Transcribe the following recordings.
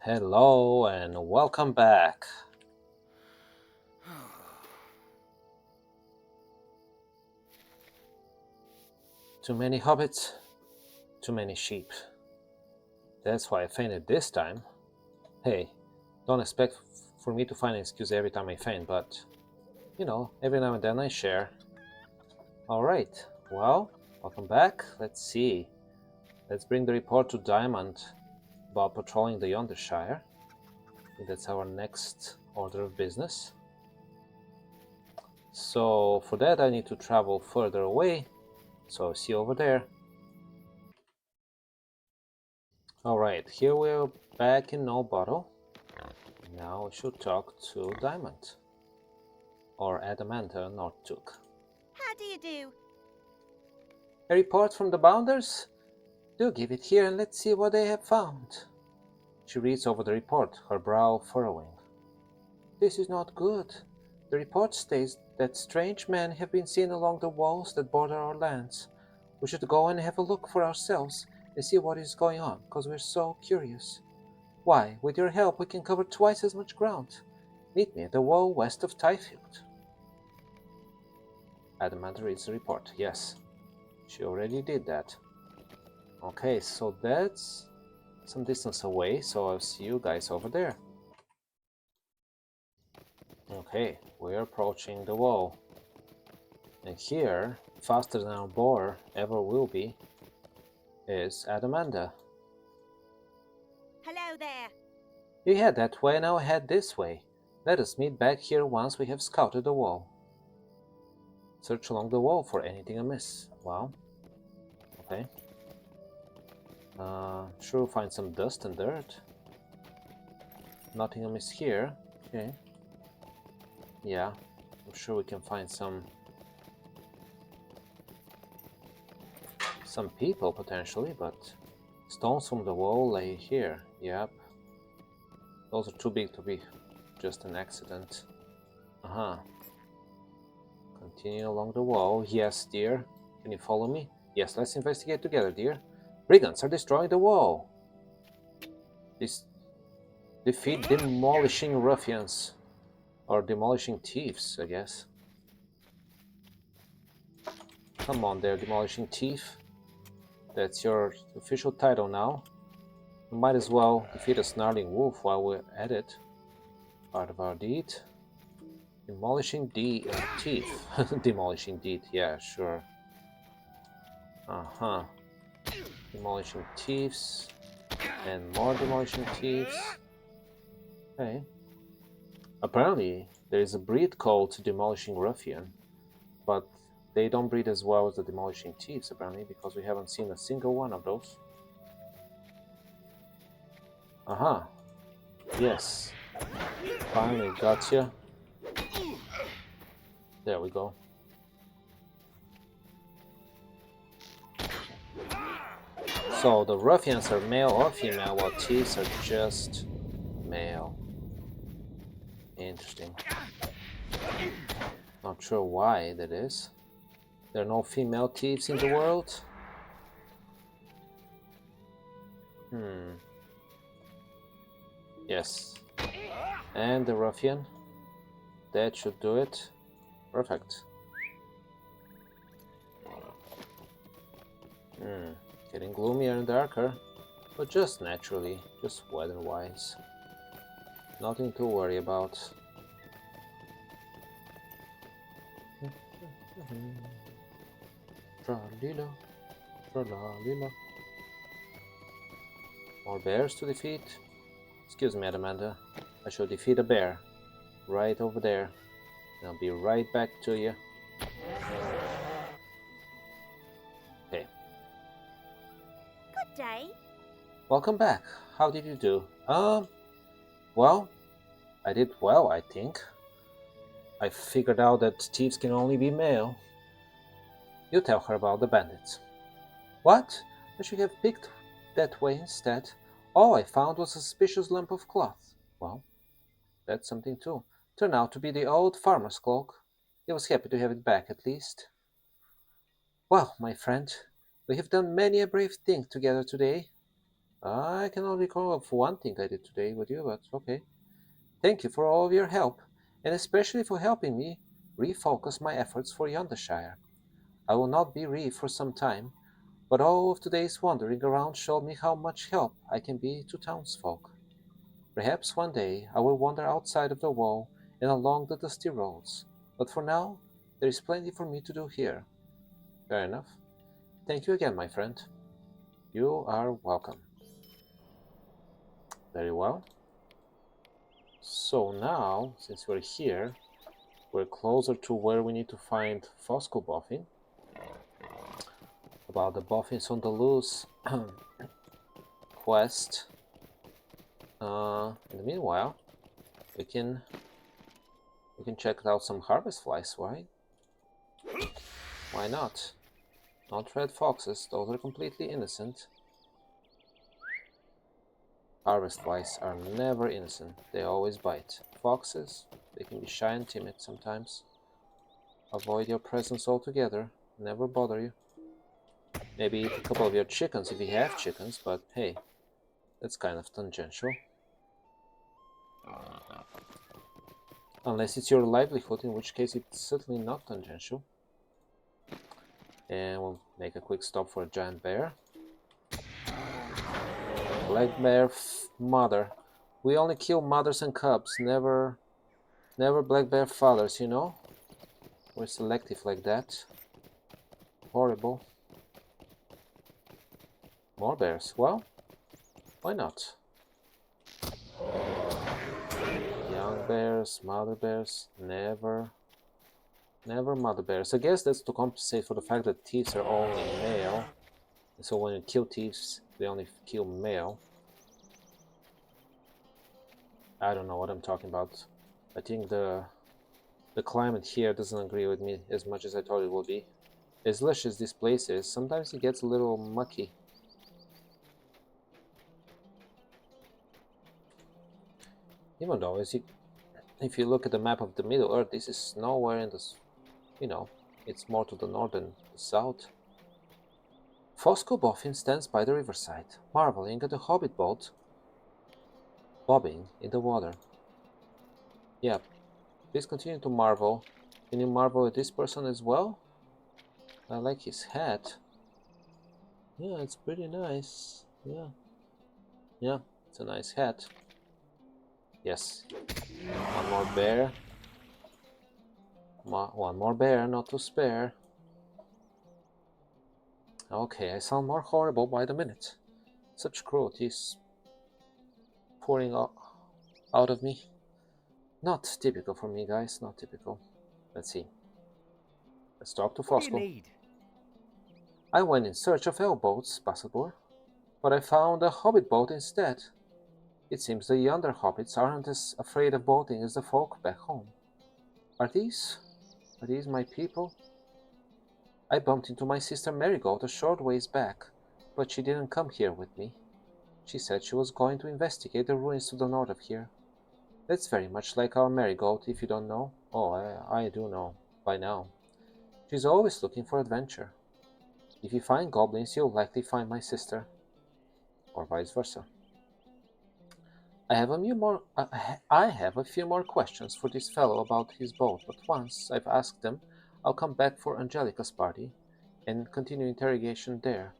Hello and welcome back. Too many hobbits, too many sheep. That's why I fainted this time. Hey, don't expect for me to find an excuse every time I faint, but every now and then I share. Alright, well, welcome back. Let's see. Let's bring the report to Diamond about patrolling the Yondershire. I think that's our next order of business. So for that I need to travel further away. So see you over there. Alright, here we're back in No Bottle. Now we should talk to Diamond. Or Adamanta, not Took. How do you do? A report from the Bounders? Do give it here and let's see what they have found. She reads over the report, her brow furrowing. This is not good. The report states that strange men have been seen along the walls that border our lands. We should go and have a look for ourselves and see what is going on, because we're so curious. Why, with your help we can cover twice as much ground. Meet me at the wall west of Tyfield. Adamant reads the report. Yes, she already did that. Okay, so that's some distance away, so I'll see you guys over there. Okay, we're approaching the wall. And here, faster than our boar ever will be, is Adamanda. Hello there. You head that way and I'll head this way. Let us meet back here once we have scouted the wall. Search along the wall for anything amiss. Wow. Okay. Sure we'll find some dust and dirt. Nothing amiss here. Okay. Yeah, I'm sure we can find some people potentially, but stones from the wall lay here. Yep. Those are too big to be just an accident. Continue along the wall. Yes, dear. Can you follow me? Yes, let's investigate together, dear. Brigands are destroying the wall. Defeat demolishing ruffians. Or demolishing thieves, I guess. Come on there, demolishing thief. That's your official title now. We might as well defeat a snarling wolf while we're at it. Part of our deed. Demolishing thief. Demolishing deed, yeah, sure. Demolishing thieves. And more demolishing thieves. Okay. Apparently, there is a breed called Demolishing Ruffian, but they don't breed as well as the Demolishing Thieves, apparently, because we haven't seen a single one of those. Yes. Finally, gotcha. There we go. So, the ruffians are male or female, while thieves are just male. Interesting. Not sure why that is. There are no female thieves in the world? Yes. And the ruffian. That should do it. Perfect. Getting gloomier and darker, but just naturally, just weather-wise. Nothing to worry about. Tra-lila, tra-la-lila. More bears to defeat? Excuse me, Adamanda. I shall defeat a bear. Right over there. And I'll be right back to you. Okay. Good day. Welcome back. How did you do? Well, I did well, I think. I figured out that thieves can only be male. You tell her about the bandits. What? I should have picked that way instead. All I found was a suspicious lump of cloth. Well, that's something too. Turned out to be the old farmer's cloak. He was happy to have it back at least. Well, my friend, we have done many a brave thing together today. I cannot recall of one thing I did today with you, but okay. Thank you for all of your help, and especially for helping me refocus my efforts for Yondershire. I will not be Reeve for some time, but all of today's wandering around showed me how much help I can be to townsfolk. Perhaps one day I will wander outside of the wall and along the dusty roads, but for now there is plenty for me to do here. Fair enough. Thank you again, my friend. You are welcome. Very well. So now, since we're here, we're closer to where we need to find Fosco Boffin. About the Boffins on the Loose quest. In the meanwhile, we can check out some harvest flies, right? Why not? Not red foxes, those are completely innocent. Harvest flies are never innocent, they always bite. Foxes, they can be shy and timid sometimes. Avoid your presence altogether, never bother you. Maybe eat a couple of your chickens if you have chickens, but hey, that's kind of tangential. Unless it's your livelihood, in which case it's certainly not tangential. And we'll make a quick stop for a giant bear. Black bear mother. We only kill mothers and cubs, never black bear fathers, you know? We're selective like that. Horrible. More bears. Well, why not? Young bears, mother bears, never mother bears. I guess that's to compensate for the fact that thieves are only male. And so when you kill thieves, they only kill male. I don't know what I'm talking about. I think the climate here doesn't agree with me as much as I thought it would be. As lush as this place is, sometimes it gets a little mucky. Even though, if you look at the map of the Middle Earth, this is nowhere in this, you know, it's more to the north than the south. Fosco Boffin stands by the riverside, marveling at the hobbit boat bobbing in the water. Yeah, please continue to marvel. Can you marvel at this person as well? I like his hat. Yeah, it's pretty nice. Yeah. Yeah, it's a nice hat. Yes. One more bear. One more bear, not to spare. Okay, I sound more horrible by the minute. Such cruelty is pouring out of me. Not typical for me, guys. Not typical. Let's see. Let's talk to Fosco. What do you need? I went in search of elboats, Bassador, but I found a hobbit boat instead. It seems the yonder hobbits aren't as afraid of boating as the folk back home. Are these my people? I bumped into my sister Marigold a short ways back, but she didn't come here with me. She said she was going to investigate the ruins to the north of here. That's very much like our Marigold, if you don't know. Oh, I do know, by now. She's always looking for adventure. If you find goblins, you'll likely find my sister. Or vice versa. I have a few more questions for this fellow about his boat, but once I've asked them, I'll come back for Angelica's party and continue interrogation there.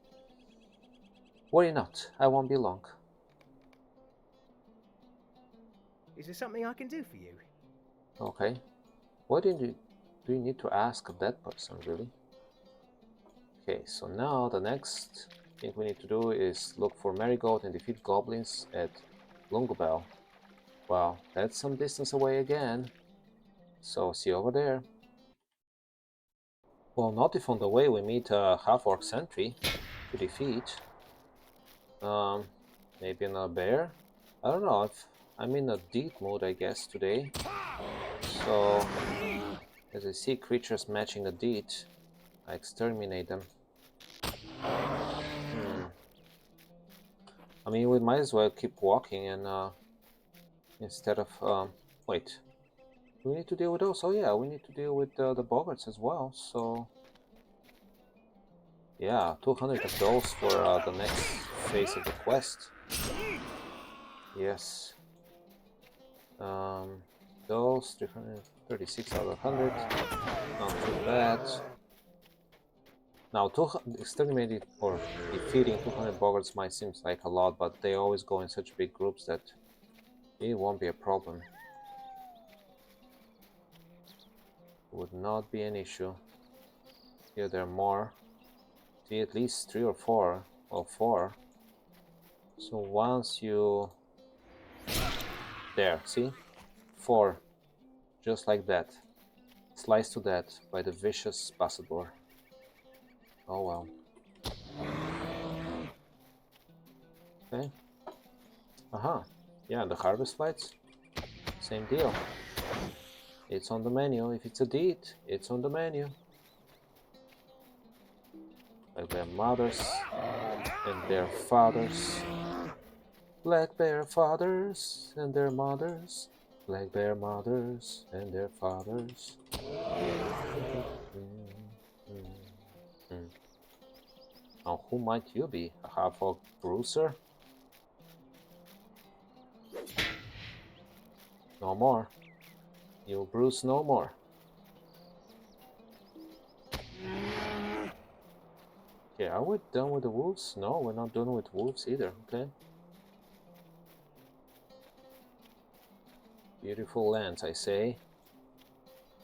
Worry not, I won't be long. Is there something I can do for you? Okay. What do you need to ask of that person, really? Okay, so now the next thing we need to do is look for Marigold and defeat goblins at Lungobel. Wow, that's some distance away again. So see you over there. Well, not if on the way we meet a half-orc sentry to defeat. Maybe another bear? I don't know, if I'm in a deep mood, I guess, today. So, as I see creatures matching a deed, I exterminate them. I mean, we might as well keep walking and, instead of, wait. Do we need to deal with those? Oh yeah, we need to deal with the boggarts as well, so... Yeah, 200 of those for the next face of the quest. Yes. Those 336 out of 100. Not too bad. Now, exterminating or defeating 200 boggarts might seem like a lot, but they always go in such big groups that it won't be a problem. Would not be an issue. Here there are more. See, at least 3 or 4. Well, 4. So once you... There, see? 4. Just like that. Sliced to death by the vicious Bassador. Oh well. Okay. Aha. Yeah, the harvest flights. Same deal. It's on the menu. If it's a deed, it's on the menu. Like their mothers and their fathers. Black bear fathers and their mothers. Black bear mothers and their fathers. Now, who might you be? A half-orc bruiser? No more. You bruise no more. Okay, are we done with the wolves? No, we're not done with wolves either, okay? Beautiful lands, I say.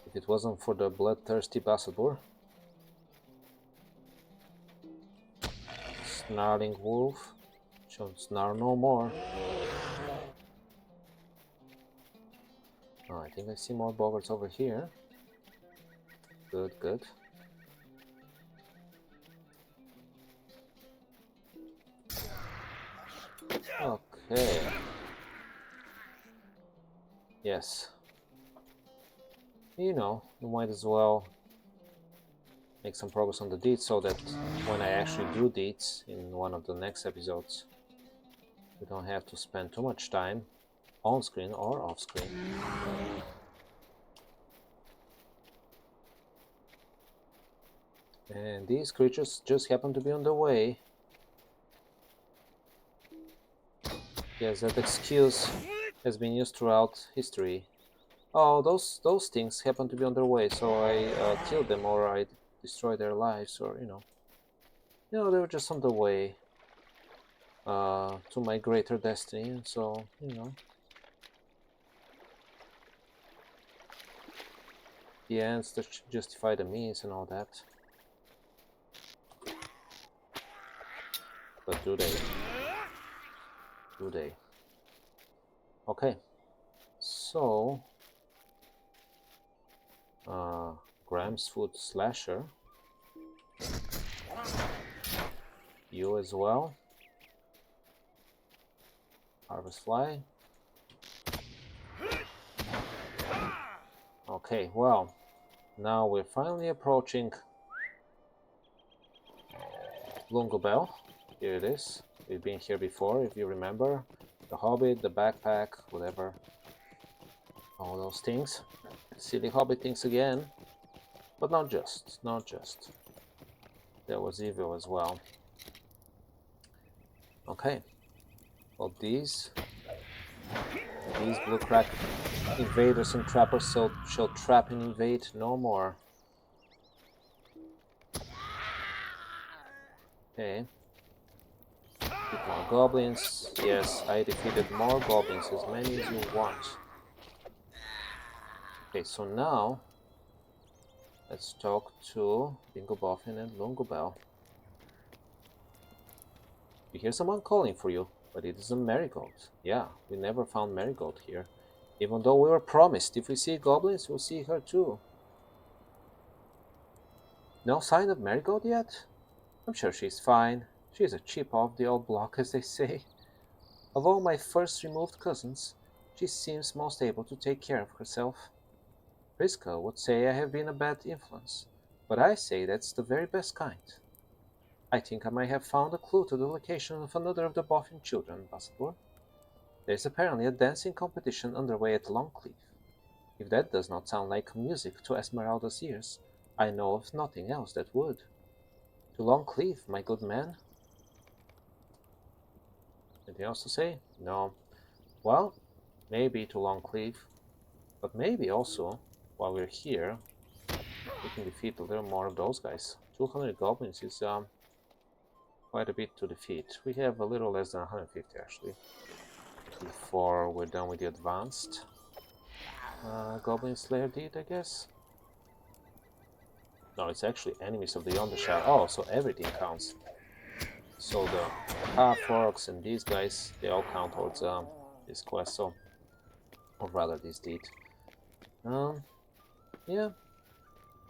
If it wasn't for the bloodthirsty Bassador. Snarling wolf. Shall snarl no more. Oh, I think I see more boggarts over here. Good, good. Okay. Yes. You know, we might as well make some progress on the deeds so that when I actually do deeds in one of the next episodes, we don't have to spend too much time on screen or off screen. And these creatures just happen to be on the way. Yes, that excuse has been used throughout history. Oh, those things happen to be on their way, so I killed them or I destroyed their lives, or they were just on the way to my greater destiny, and so the ends that justify the means and all that. But do they? Do they? Okay. So, Graham's Foot Slasher. You as well. Harvest Fly. Okay, well, now we're finally approaching Lungobel. Here it is. We've been here before, if you remember. The Hobbit, the backpack, whatever. All those things. Silly Hobbit things again. But not just. There was evil as well. Okay. Well, these blue crack invaders and trappers shall trap and invade no more. Okay. Defeat more goblins. Yes, I defeated more goblins, as many as you want. Okay, so now let's talk to Dingoboffin and Lungobel. You hear someone calling for you, but it is a marigold. Yeah, we never found marigold here. Even though we were promised, if we see goblins, we'll see her too. No sign of marigold yet? I'm sure she's fine. She's a chip off the old block, as they say. Of all my first removed cousins, she seems most able to take care of herself. Priska would say I have been a bad influence, but I say that's the very best kind. I think I might have found a clue to the location of another of the Boffin children, Bassador. There's apparently a dancing competition underway at Longcleave. If that does not sound like music to Esmeralda's ears, I know of nothing else that would. To Longcleave, my good man. Anything else to say? No. Well, maybe to Longcleave, but maybe also, while we're here, we can defeat a little more of those guys. 200 goblins is quite a bit to defeat. We have a little less than 150 actually, before we're done with the advanced Goblin Slayer deed, I guess. No, it's actually enemies of the Undershire. Oh, so everything counts. So the half-orcs and these guys, they all count towards this quest, so, or rather this deed. Yeah,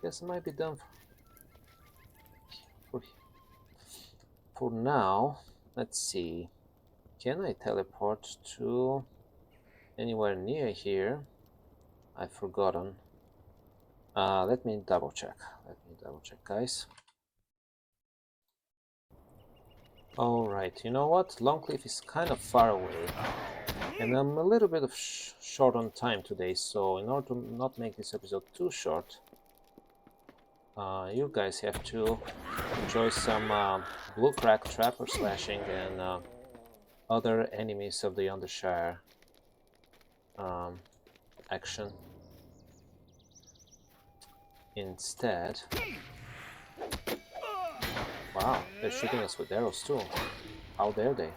guess it might be done for now. Let's see. Can I teleport to anywhere near here? I've forgotten. Let me double check. Guys. Alright, you know what? Longcliff is kind of far away. And I'm a little bit of short on time today, so in order to not make this episode too short, you guys have to enjoy some blue crack trapper slashing and other enemies of the Undershire action. Instead, wow, they're shooting us with arrows too. How dare they?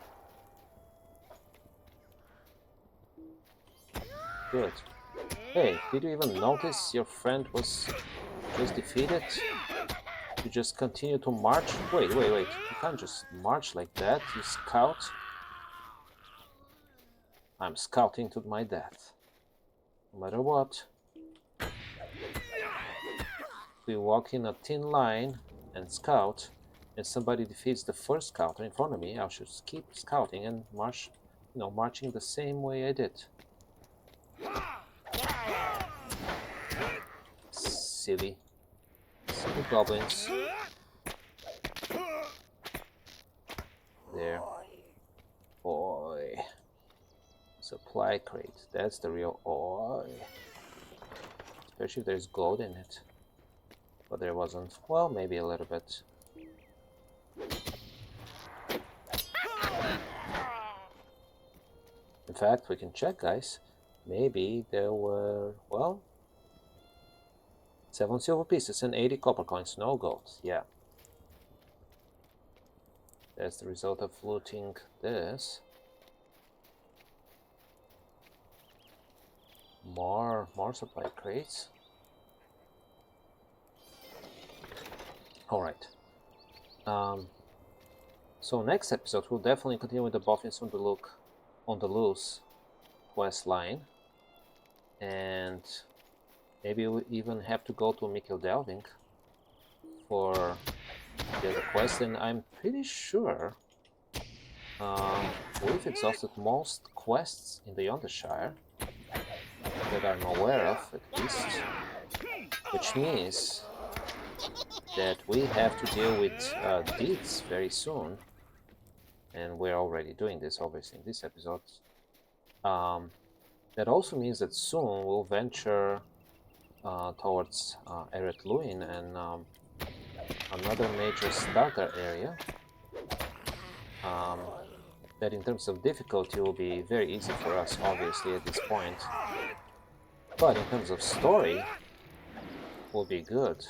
Good. Hey, did you even notice your friend was just defeated? You just continue to march? Wait. You can't just march like that. You scout. I'm scouting to my death. No matter what. We walk in a thin line and scout, and somebody defeats the first scouter in front of me. I should keep scouting and march, marching the same way I did. Silly goblins. There. Boy. Supply crate. That's the real oi. Especially if there's gold in it. But there wasn't. Well, maybe a little bit. In fact, we can check, guys. Maybe there were, well, 7 silver pieces and 80 copper coins. No gold. Yeah. That's the result of looting this. More supply crates. Alright. So next episode we'll definitely continue with the Boffins on the Loose quest line. And maybe we even have to go to Mikkel Delving for the other quest, and I'm pretty sure we've exhausted most quests in the Undershire that I'm aware of, at least, which means that we have to deal with deeds very soon, and we're already doing this obviously in this episode. That also means that soon we'll venture towards Eret Luin and another major starter area that in terms of difficulty will be very easy for us obviously at this point, but in terms of story will be good.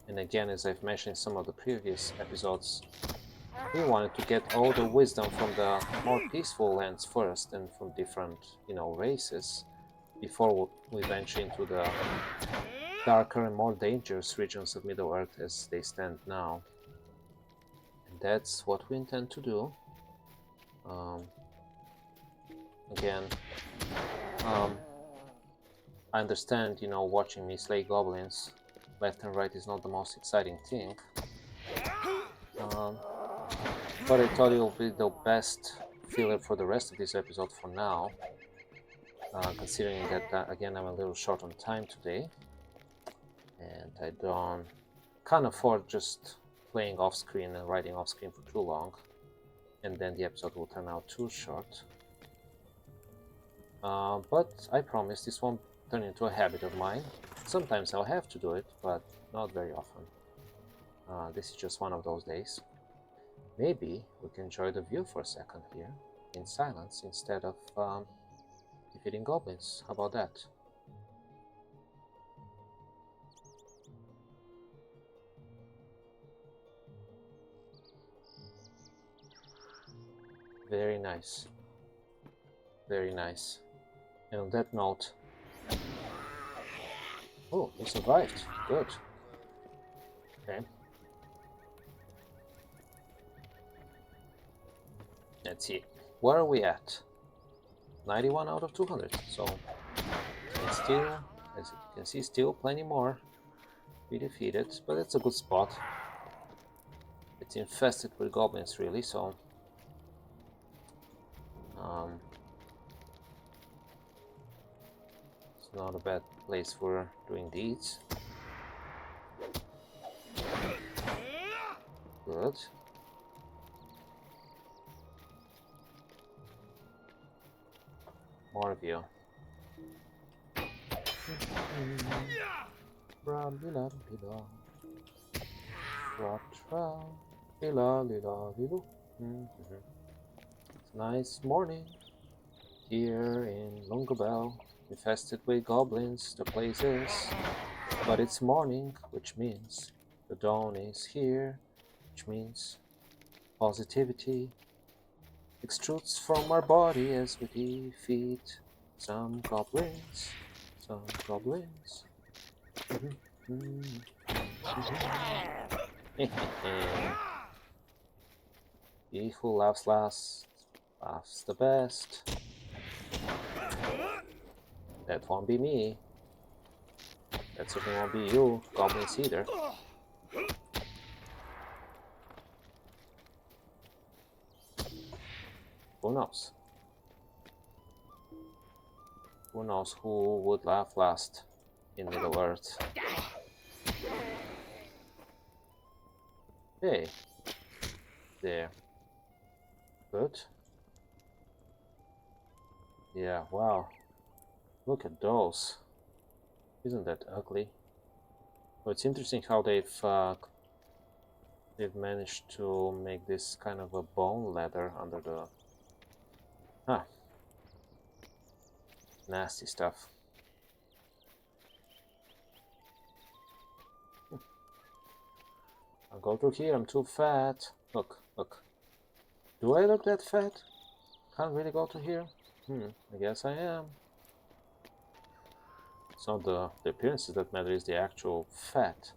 And again, as I've mentioned in some of the previous episodes, we wanted to get all the wisdom from the more peaceful lands first and from different, races before we venture into the darker and more dangerous regions of Middle-earth as they stand now. And that's what we intend to do. Again, I understand, watching me slay goblins left and right is not the most exciting thing. But I thought it will be the best filler for the rest of this episode for now. Considering that, again, I'm a little short on time today. And I can't afford just playing off screen and writing off screen for too long. And then the episode will turn out too short. But I promise this won't turn into a habit of mine. Sometimes I'll have to do it, but not very often. This is just one of those days. Maybe we can enjoy the view for a second here. in silence instead of defeating goblins. How about that? Very nice. Very nice. And on that note... Oh, he survived. Good. Okay. Let's see. Where are we at? 91 out of 200. So, it's still, as you can see, still plenty more we defeated, but it's a good spot. It's infested with goblins, really, so it's not a bad place for doing deeds. Good. More of you. It's a nice morning here in Longobel, infested with goblins. The place is, but it's morning, which means the dawn is here, which means positivity extrudes from our body as we defeat some goblins. Some goblins. He who laughs last laughs the best. That won't be me. That certainly won't be you, goblins, either. Who knows? Who knows who would laugh last in Middle Earth? Hey. There. Good. Yeah, wow. Look at those. Isn't that ugly? Well, it's interesting how they've managed to make this kind of a bone leather under the... Huh. Nasty stuff. I'll go through here, I'm too fat. Look, look. Do I look that fat? Can't really go through here? I guess I am. It's not the appearances that matter, it's the actual fat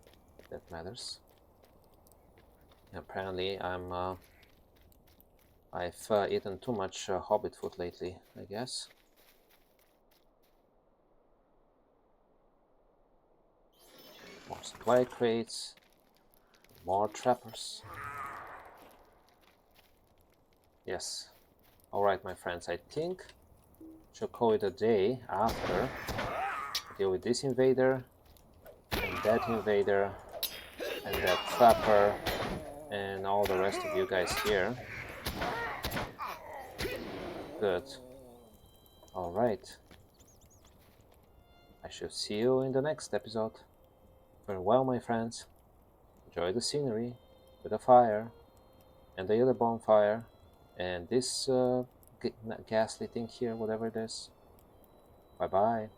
that matters. Apparently I've eaten too much hobbit food lately, I guess. More supply crates, more trappers. Yes. Alright, my friends, I think she'll call it a day after I deal with this invader, and that invader, and that trapper, and all the rest of you guys here. Good. Alright. I shall see you in the next episode. Farewell, my friends. Enjoy the scenery with the fire and the other bonfire and this ghastly thing here, whatever it is. Bye bye.